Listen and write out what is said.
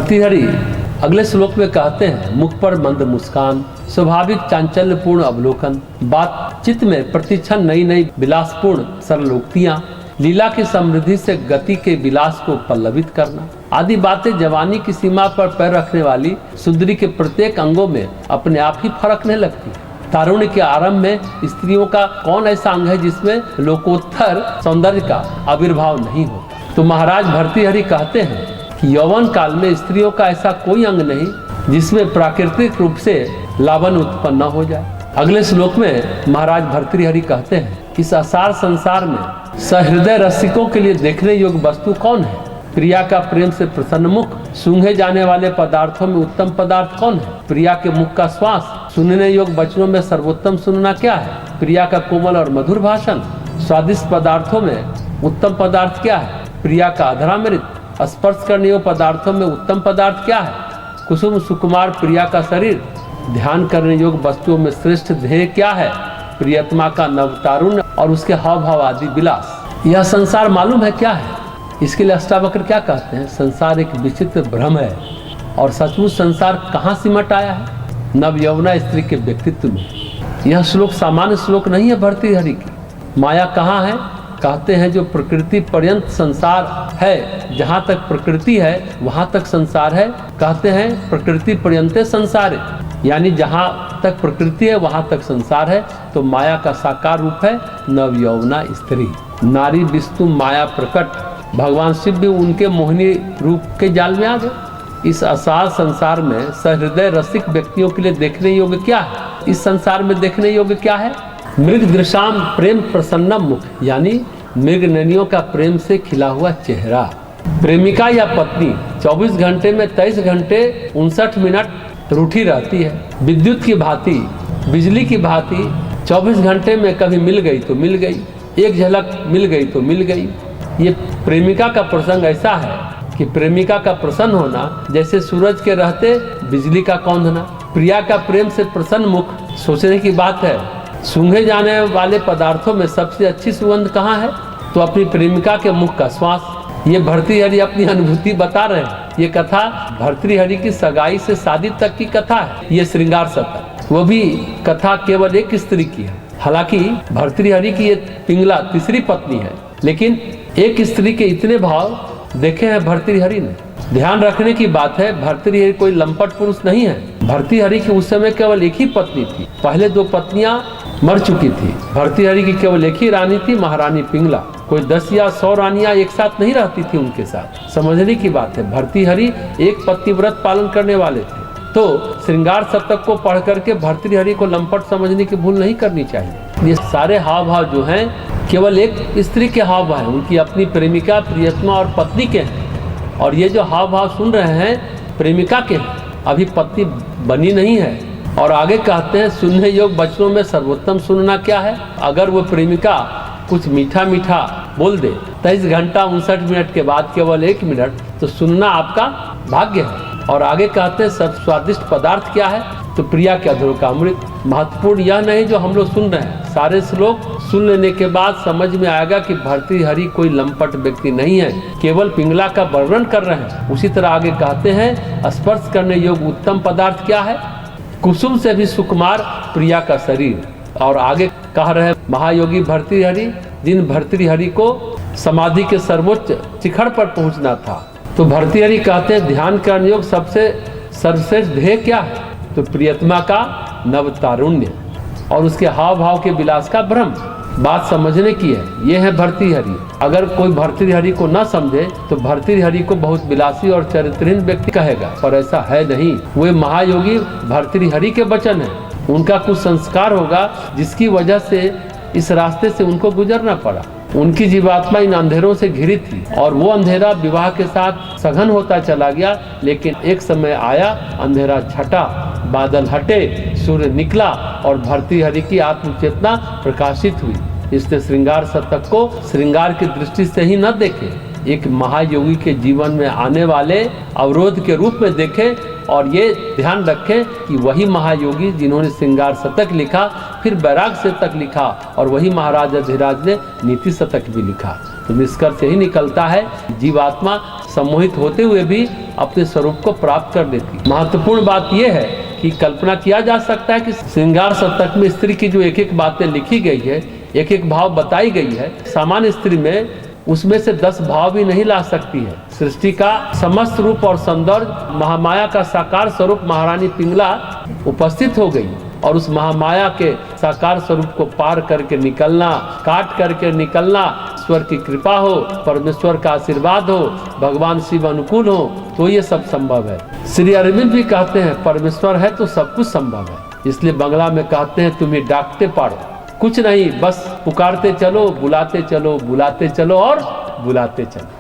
भर्तृहरि अगले श्लोक में कहते हैं, मुख पर मंद मुस्कान, स्वाभाविक चांचल्यपूर्ण अवलोकन, बातचीत में प्रतिक्षण नई नई विलासपूर्ण सरलोक्तियां, लीला की समृद्धि से गति के विलास को पल्लवित करना आदि बातें जवानी की सीमा पर पैर रखने वाली सुंदरी के प्रत्येक अंगों में अपने आप ही फरकने लगती। तारुण्य के आरंभ में स्त्रियों का कौन ऐसा अंग है जिसमें लोकोत्तर सौंदर्य का आविर्भाव नहीं होता। तो महाराज भर्तृहरि कहते हैं कि यौवन काल में स्त्रियों का ऐसा कोई अंग नहीं जिसमें प्राकृतिक रूप से लावण्य उत्पन्न न हो जाए। अगले श्लोक में महाराज भर्तृहरि कहते हैं, इस असार संसार में सहृदय रसिकों के लिए देखने योग्य वस्तु कौन है? प्रिया का प्रेम से प्रसन्न मुख, सूंघे जाने वाले पदार्थों में उत्तम पदार्थ कौन है? प्रिया के मुख का श्वास, सुनने योग्य वचनों में सर्वोत्तम सुनना क्या है? प्रिया का कोमल और मधुर भाषण, स्वादिष्ट पदार्थों में उत्तम पदार्थ क्या है? प्रिया का अधरामृत, स्पर्श करने योग्य पदार्थों में उत्तम पदार्थ क्या है? कुसुम सुकुमार प्रिया का शरीर, ध्यान करने योग्य वस्तुओं में श्रेष्ठ ध्येय क्या है? प्रियतमा का नवतारुण्य और उसके हाव भाव आदि विलास। यह संसार मालूम है क्या है? इसके लिए अष्टावक्र क्या कहते हैं? संसार एक विचित्र भ्रम है और सचमुच संसार कहाँ सिमट आया है? नव यौवना स्त्री के व्यक्तित्व में। यह श्लोक सामान्य श्लोक नहीं है भर्तृहरि की। माया कहाँ है? कहते हैं जो प्रकृति पर्यंत संसार है, जहाँ तक प्रकृति है वहाँ तक संसार है। कहते हैं प्रकृति पर्यंते संसार है, यानी जहाँ तक प्रकृति है वहाँ तक संसार है। तो माया का साकार रूप है नव यौवना स्त्री। नारी विष्णु माया प्रकट, भगवान शिव भी उनके मोहिनी रूप के जाल में आ गए। इस असार संसार में सहृदय रसिक व्यक्तियों के लिए देखने योग्य क्या है? इस संसार में देखने योग्य क्या है? मृग दृशाम प्रेम प्रसन्नम मुख, यानी मृग नैनियों का प्रेम से खिला हुआ चेहरा। प्रेमिका या पत्नी 24 घंटे में 23 घंटे 59 मिनट रूठी रहती है। विद्युत की भांति, बिजली की भांति 24 घंटे में कभी मिल गई तो मिल गई, एक झलक मिल गई तो मिल गई। ये प्रेमिका का प्रसंग ऐसा है कि प्रेमिका का प्रसन्न होना जैसे सूरज के रहते बिजली का कौंधना। प्रिया का प्रेम से प्रसन्न मुख, सोचने की बात है। सूंघे जाने वाले पदार्थों में सबसे अच्छी सुगंध कहाँ है? तो अपनी प्रेमिका के मुख का श्वास। ये भर्तृहरि अपनी अनुभूति बता रहे हैं। ये कथा भर्तृहरि की सगाई से शादी तक की कथा है। ये श्रृंगार शतक, वो भी कथा केवल एक स्त्री की है। हालांकि भर्तृहरि की ये पिंगला तीसरी पत्नी है, लेकिन एक स्त्री के इतने भाव देखे हैं भर्तृहरि ने। ध्यान रखने की बात है, भर्तृहरि कोई लंपट पुरुष नहीं है। भर्तृहरि की उस समय केवल एक ही पत्नी थी, पहले 2 पत्नियां मर चुकी थी। भर्तृहरि की केवल एक ही रानी थी, महारानी पिंगला। कोई 10 या 100 रानियां एक साथ नहीं रहती थी उनके साथ। समझने की बात है, भर्तृहरि एक पतिव्रत पालन करने वाले थे। तो श्रृंगार शतक को पढ़ करके भर्तृहरि को लंपट समझने की भूल नहीं करनी चाहिए। ये सारे हाव भाव जो हैं केवल एक स्त्री के हाव भाव हैं, उनकी अपनी प्रेमिका, प्रियतमा और पत्नी के हैं। और ये जो हाव भाव सुन रहे हैं प्रेमिका के हैं, अभी पत्नी बनी नहीं है। और आगे कहते हैं सुनने योग्य वचनों में सर्वोत्तम सुनना क्या है? अगर वो प्रेमिका कुछ मीठा मीठा बोल दे 23 घंटा 59 मिनट के बाद केवल 1 मिनट, तो सुनना आपका भाग्य है। और आगे कहते हैं सब स्वादिष्ट पदार्थ क्या है? तो प्रिया के अधरों का अमृत। महत्वपूर्ण यह नहीं जो हम लोग सुन रहे हैं, सारे श्लोक सुन लेने के बाद समझ में आएगा कि भर्तृहरि कोई लंपट व्यक्ति नहीं है, केवल पिंगला का वर्णन कर रहे हैं। उसी तरह आगे कहते हैं स्पर्श करने योग्य उत्तम पदार्थ क्या है? कुसुम से भी सुकुमार प्रिया का शरीर। और आगे कह रहे हैं महायोगी भर्तृहरि, जिन भर्तृहरि को समाधि के सर्वोच्च शिखर पर पहुंचना था। तो भर्तृहरि कहते हैं ध्यान करने योग्य सबसे सर्वश्रेष्ठ ध्येय क्या है? तो प्रियतमा का नवतारुण्य और उसके हाव भाव के विलास का भ्रम। बात समझने की है, ये है भर्तृहरि। अगर कोई भर्तृहरि को न समझे तो भर्तृहरि को बहुत विलासी और चरित्रहीन व्यक्ति कहेगा, पर ऐसा है नहीं। वे महायोगी भर्तृहरि के वचन है। उनका कुछ संस्कार होगा जिसकी वजह से इस रास्ते से उनको गुजरना पड़ा। उनकी जीवात्मा इन अंधेरों से घिरी थी और वो अंधेरा विवाह के साथ सघन होता चला गया। लेकिन एक समय आया, अंधेरा छटा, बादल हटे, सूर्य निकला और भर्तृहरि की आत्मचेतना प्रकाशित हुई। इसने श्रृंगार शतक को श्रृंगार की दृष्टि से ही न देखे, एक महायोगी के जीवन में आने वाले अवरोध के रूप में देखे। और ये ध्यान रखें कि वही महायोगी जिन्होंने श्रृंगार शतक लिखा, फिर वैराग शतक लिखा, और वही महाराज अधिराज ने नीति शतक भी लिखा। तो निष्कर्ष यही निकलता है जीवात्मा सम्मोहित होते हुए भी अपने स्वरूप को प्राप्त कर लेती। महत्वपूर्ण बात यह है कि कल्पना किया जा सकता है कि श्रृंगार सप्तक में स्त्री की जो एक एक बातें लिखी गई है, एक एक भाव बताई गई है, सामान्य स्त्री में उसमें से 10 भाव भी नहीं ला सकती है। सृष्टि का समस्त रूप और सौंदर्य, महामाया का साकार स्वरूप महारानी पिंगला उपस्थित हो गई और उस महामाया के साकार स्वरूप को पार करके निकलना, काट करके निकलना, ईश्वर की कृपा हो, परमेश्वर का आशीर्वाद हो, भगवान शिव अनुकूल हो तो ये सब संभव है। श्री अरविंद भी कहते हैं परमेश्वर है तो सब कुछ संभव है। इसलिए बंगला में कहते हैं तुम्हें डाकते पाड़ो, कुछ नहीं, बस पुकारते चलो, बुलाते चलो, बुलाते चलो और बुलाते चलो।